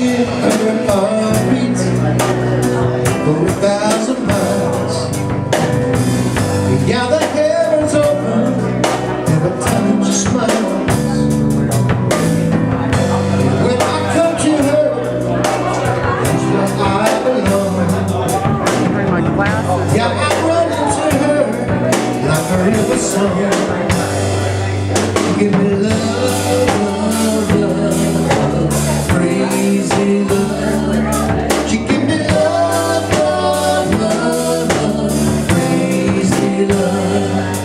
hear her heartbeat for 1,000 miles. Yeah, the heavens open every time she smiles. When I come to her, that's where I belong. Yeah, I run into her like a river song. Give me love, love, crazy love. She give me love, love, love, crazy love.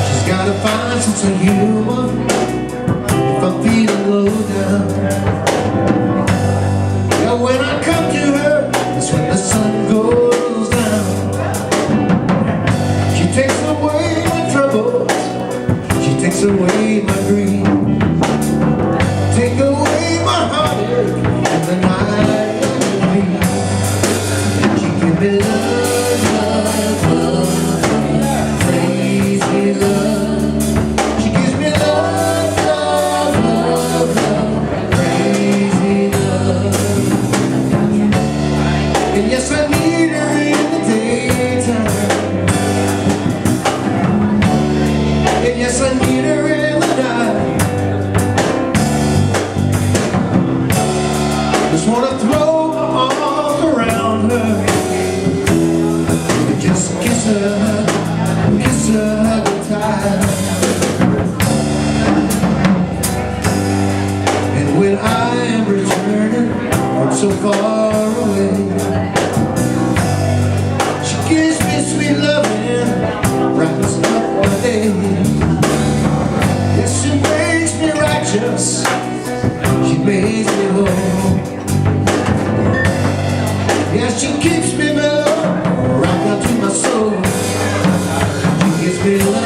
She's got a fine sense of humor if I'm feeling low down. Yeah, when I come to her, that's when the sun goes down. She takes away my troubles, she takes away my dream, take away my heartache and the night of me. She give me love, love, love, crazy love. She gives me love, love, love, love, crazy love. And yes, I need her in the daytime. And yes, I need her in the night. Just wanna throw my arms around her and just kiss her goodbye. And when I am returning from so far away, she gives me sweet loving, brightens up my day. Yes, she makes me righteous, she makes me whole. Yes, she keeps me mellow, right down to my soul. She gives me love.